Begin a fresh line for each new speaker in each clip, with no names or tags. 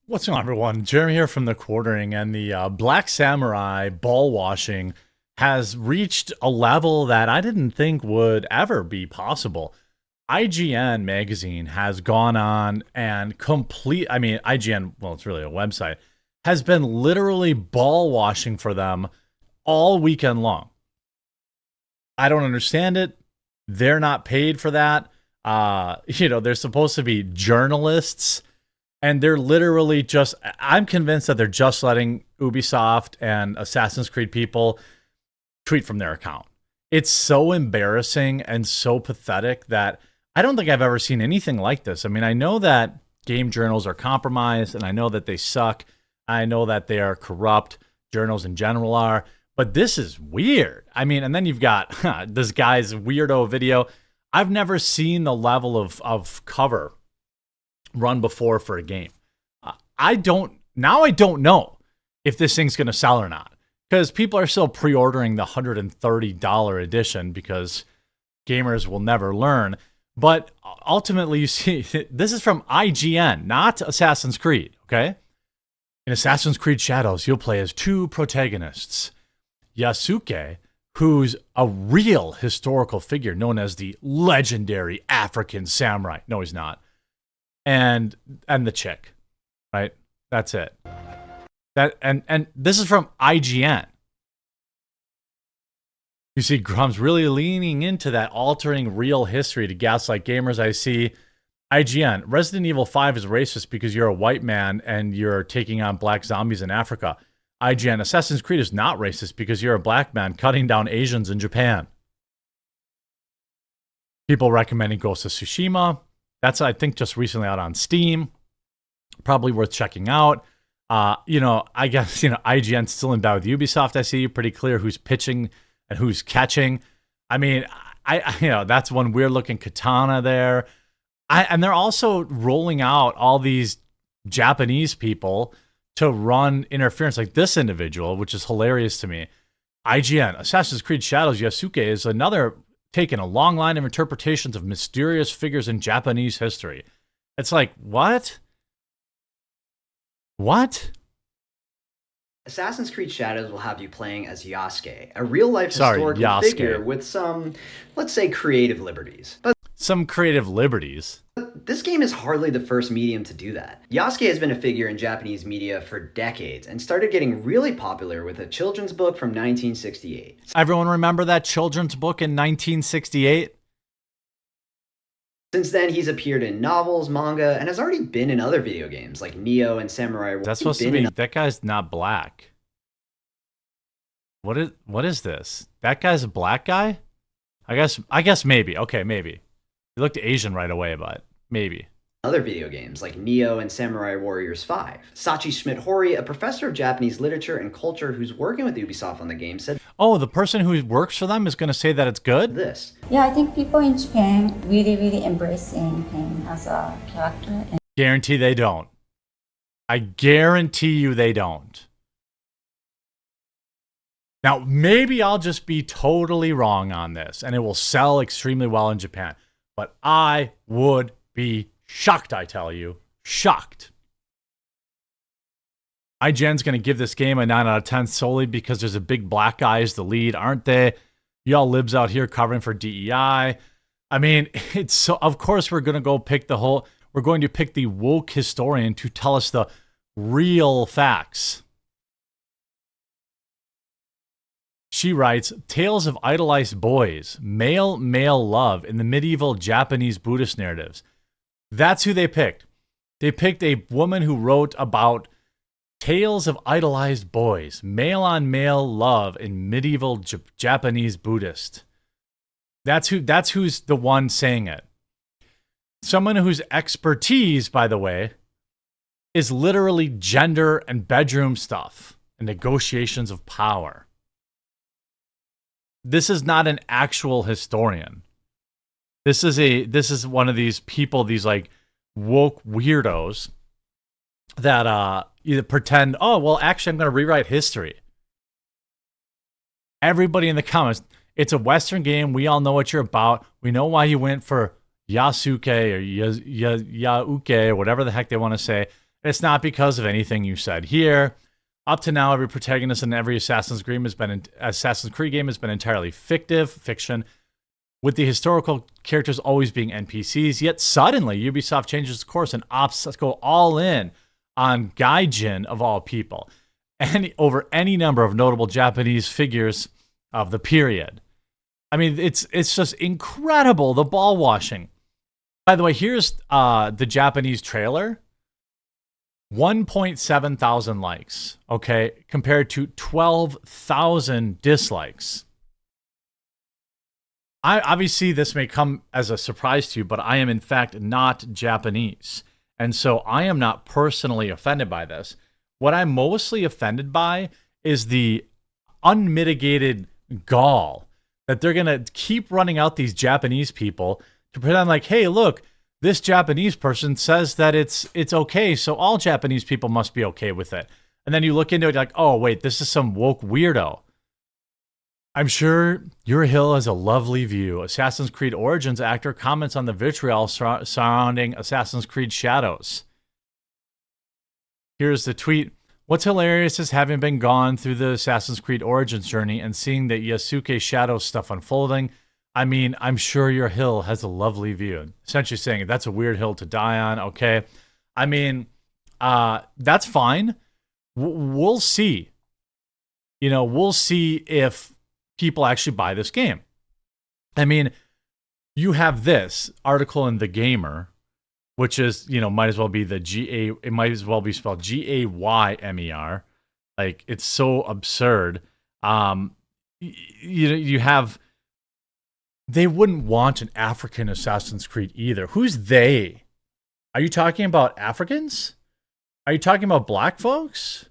What's going on, everyone? Jeremy here from the Quartering, and the Black Samurai ball washing has reached a level that I didn't think would ever be possible. IGN magazine has gone on and IGN, well, it's really a website, has been literally ball washing for them all weekend long. I don't understand it. They're not paid for that. They're supposed to be journalists. And they're literally just, I'm convinced that they're just letting Ubisoft and Assassin's Creed people tweet from their account. It's so embarrassing and so pathetic that I don't think I've ever seen anything like this. I mean, I know that game journals are compromised, and I know that they suck. I know that they are corrupt. Journals in general are. But this is weird. I mean, and then you've got this guy's weirdo video. I've never seen the level of cover run before for a game. I don't know if this thing's going to sell or not, because people are still pre-ordering the $130 edition because gamers will never learn. But ultimately, you see, this is from IGN, not Assassin's Creed, okay? In Assassin's Creed Shadows, you'll play as two protagonists. Yasuke, who's a real historical figure known as the legendary African samurai. No, he's not. And the chick, right? That's it. And this is from IGN. You see, Grum's really leaning into that altering real history to gaslight gamers. I see IGN. Resident Evil 5 is racist because you're a white man and you're taking on black zombies in Africa. IGN. Assassin's Creed is not racist because you're a black man cutting down Asians in Japan. People recommending Ghost of Tsushima. That's, I think, just recently out on Steam. Probably worth checking out. I guess, IGN's still in bed with Ubisoft. I see pretty clear who's pitching and who's catching. I mean, that's one weird looking katana there. And they're also rolling out all these Japanese people to run interference, like this individual, which is hilarious to me. IGN, Assassin's Creed Shadows Yasuke is another taken a long line of interpretations of mysterious figures in Japanese history. It's like, what? What?
Assassin's Creed Shadows will have you playing as Yasuke, a real-life historical figure with some, let's say, creative liberties. But
some creative liberties?
This game is hardly the first medium to do that. Yasuke has been a figure in Japanese media for decades and started getting really popular with a children's book from 1968.
Everyone remember that children's book in 1968?
Since then, he's appeared in novels, manga, and has already been in other video games like Neo and Samurai Warriors.
That's supposed to be, that guy's not black. What is this? That guy's a black guy? I guess maybe. Okay, maybe. He looked Asian right away, but maybe.
Other video games like Neo and Samurai Warriors 5. Sachi Schmidt-Hori, a professor of Japanese literature and culture who's working with Ubisoft on the game, said,
"Oh, the person who works for them is going to say that it's good?"
This.
Yeah, I think people in Japan really embracing him as a character.
Guarantee they don't. I guarantee you they don't. Now, maybe I'll just be totally wrong on this, and it will sell extremely well in Japan. But I would be shocked, I tell you. Shocked. IGN's going to give this game a 9 out of 10 solely because there's a big black guy as the lead, aren't they? Y'all libs out here covering for DEI. I mean, it's so, of course we're going to go pick we're going to pick the woke historian to tell us the real facts. She writes, tales of idolized boys, male love in the medieval Japanese Buddhist narratives. That's who they picked. They picked a woman who wrote about tales of idolized boys, male-on-male love in medieval Japanese Buddhist. That's who's the one saying it. Someone whose expertise, by the way, is literally gender and bedroom stuff and negotiations of power. This is not an actual historian. This is one of these people, these like woke weirdos that either pretend, oh, well, actually, I'm going to rewrite history. Everybody in the comments, it's a Western game. We all know what you're about. We know why you went for Yasuke or Yauke or whatever the heck they want to say. It's not because of anything you said here. Up to now, every protagonist in every Assassin's Creed game has been entirely fiction, with the historical characters always being NPCs. Yet suddenly, Ubisoft changes its course and opts to go all in on Gaijin of all people, and over any number of notable Japanese figures of the period. I mean, it's just incredible, the ball washing. By the way, here's the Japanese trailer. 1.7 thousand likes, okay, compared to 12,000 dislikes. Obviously, this may come as a surprise to you, but I am in fact not Japanese. And so I am not personally offended by this. What I'm mostly offended by is the unmitigated gall that they're going to keep running out these Japanese people to pretend like, hey, look, this Japanese person says that it's okay, so all Japanese people must be okay with it. And then you look into it like, oh, wait, this is some woke weirdo. I'm sure your hill has a lovely view. Assassin's Creed Origins actor comments on the vitriol surrounding Assassin's Creed Shadows. Here's the tweet. What's hilarious is having been gone through the Assassin's Creed Origins journey and seeing the Yasuke Shadows stuff unfolding. I mean, I'm sure your hill has a lovely view. Essentially saying that's a weird hill to die on. Okay. I mean, that's fine. We'll see. You know, we'll see if people actually buy this game. I mean, you have this article in The Gamer, which is, you know, might as well be it might as well be spelled Gaymer. Like, it's so absurd. You have, they wouldn't want an African Assassin's Creed either. Who's they? Are you talking about Africans? Are you talking about black folks?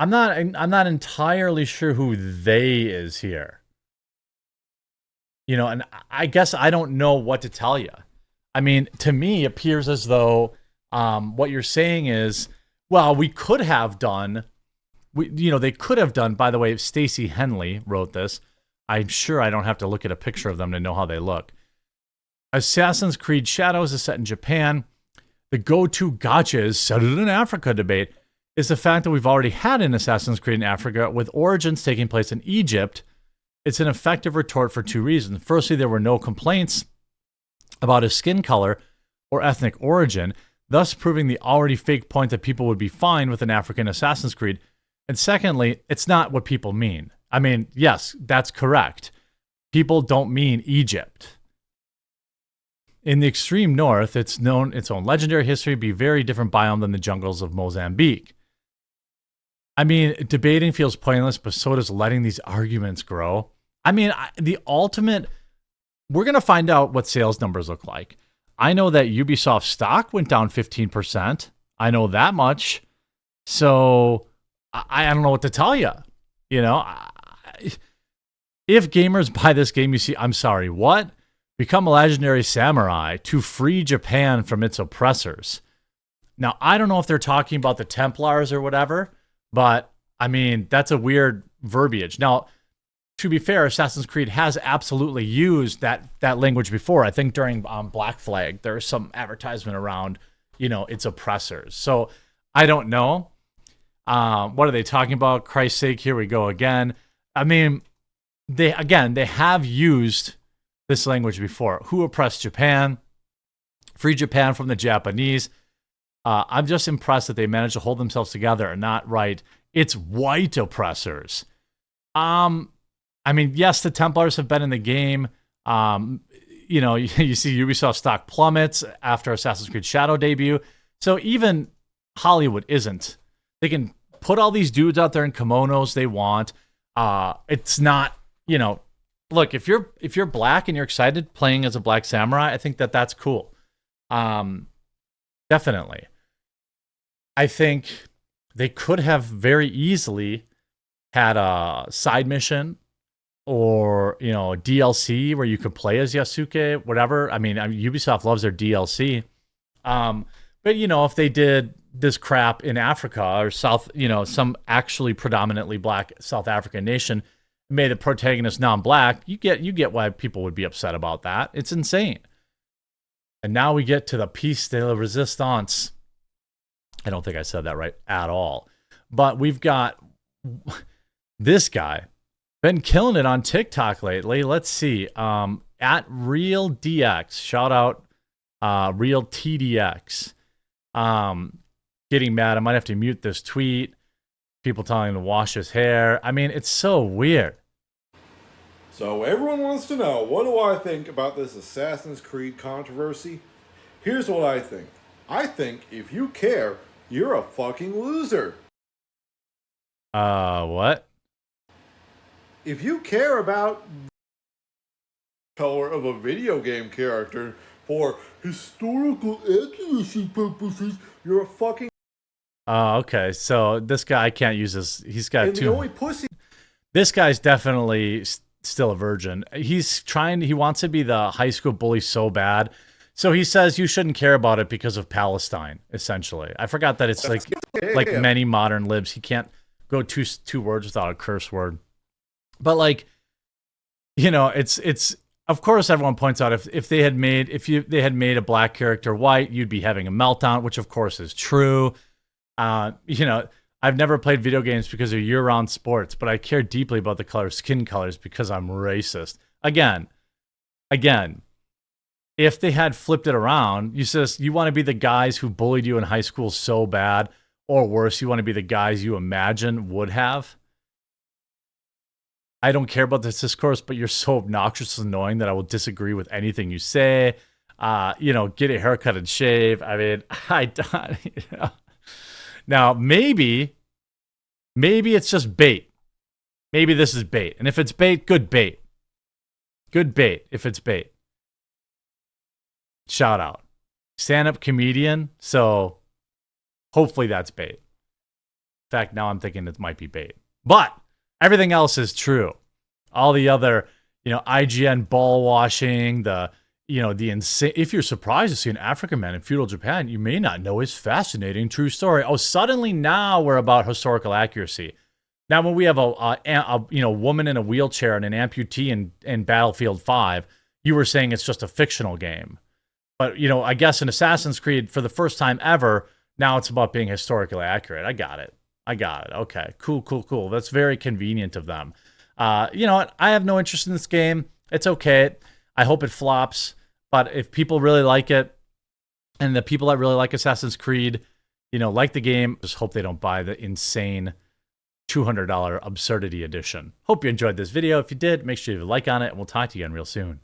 I'm not entirely sure who they is here. You know, and I guess I don't know what to tell you. I mean, to me, it appears as though what you're saying is, well, we could have done, they could have done, by the way, Stacey Henley wrote this. I'm sure I don't have to look at a picture of them to know how they look. Assassin's Creed Shadows is set in Japan. The go-to gotcha is set it in Africa debate is the fact that we've already had an Assassin's Creed in Africa with Origins taking place in Egypt. It's an effective retort for two reasons. Firstly, there were no complaints about his skin color or ethnic origin, thus proving the already fake point that people would be fine with an African Assassin's Creed. And secondly, it's not what people mean. I mean, yes, that's correct. People don't mean Egypt. In the extreme north, it's known its own legendary history be very different biome than the jungles of Mozambique. I mean, debating feels pointless, but so does letting these arguments grow. I mean, the ultimate, we're going to find out what sales numbers look like. I know that Ubisoft stock went down 15%. I know that much. So I don't know what to tell you. You know, if gamers buy this game, you see, I'm sorry, what? Become a legendary samurai to free Japan from its oppressors. Now, I don't know if they're talking about the Templars or whatever, but I mean, that's a weird verbiage. Now, to be fair, Assassin's Creed has absolutely used that language before. I think during Black Flag, there's some advertisement around, its oppressors. So I don't know. What are they talking about? Christ's sake, here we go again. I mean, they have used this language before. Who oppressed Japan? Free Japan from the Japanese. I'm just impressed that they managed to hold themselves together and not write, it's white oppressors. I mean, yes, the Templars have been in the game. You see Ubisoft stock plummets after Assassin's Creed Shadow debut. So even Hollywood isn't. They can put all these dudes out there in kimonos they want. It's not, look, if you're black and you're excited playing as a black samurai, I think that's cool. Definitely. I think they could have very easily had a side mission or, DLC where you could play as Yasuke, whatever. I mean, Ubisoft loves their DLC. But, if they did this crap in Africa or South, some actually predominantly black South African nation, made the protagonist non-black, you get why people would be upset about that. It's insane. And now we get to the piece de la resistance. I don't think I said that right at all. But we've got this guy been killing it on TikTok lately. Let's see. At Real DX, shout out Real TDX. Getting mad. I might have to mute this tweet. People telling him to wash his hair. I mean, it's so weird.
So everyone wants to know, what do I think about this Assassin's Creed controversy? Here's what I think. I think if you care, you're a fucking loser.
What?
If you care about the color of a video game character for historical accuracy purposes, you're a fucking...
Okay. So this guy, I can't use this. He's got
and
two...
the only pussy...
This guy's definitely still a virgin. He wants to be the high school bully so bad. So he says you shouldn't care about it because of Palestine, essentially. I forgot that it's like many modern libs. He can't go two words without a curse word. But like, you know, it's of course everyone points out if they had made a black character white, you'd be having a meltdown, which of course is true. You know, I've never played video games because they're year-round sports, but I care deeply about the skin colors because I'm racist. Again, if they had flipped it around, you want to be the guys who bullied you in high school so bad, or worse, you want to be the guys you imagine would have. I don't care about this discourse, but you're so obnoxious and annoying that I will disagree with anything you say. You know, get a haircut and shave. I mean, you know. Now, maybe it's just bait. Maybe this is bait. And if it's bait, good bait. Good bait if it's bait. Shout out. Stand-up comedian, so hopefully that's bait. In fact, now I'm thinking it might be bait. But everything else is true. All the other, you know, IGN ball washing, the insane. If you're surprised to see an African man in feudal Japan, you may not know his fascinating true story. Oh, suddenly now we're about historical accuracy. Now, when we have a woman in a wheelchair and an amputee in Battlefield 5, you were saying it's just a fictional game. But, you know, I guess in Assassin's Creed, for the first time ever, now it's about being historically accurate. I got it. Okay, cool. That's very convenient of them. You know what? I have no interest in this game. It's okay. I hope it flops. But if people really like it, and the people that really like Assassin's Creed, you know, like the game, just hope they don't buy the insane $200 absurdity edition. Hope you enjoyed this video. If you did, make sure you leave a like on it, and we'll talk to you again real soon.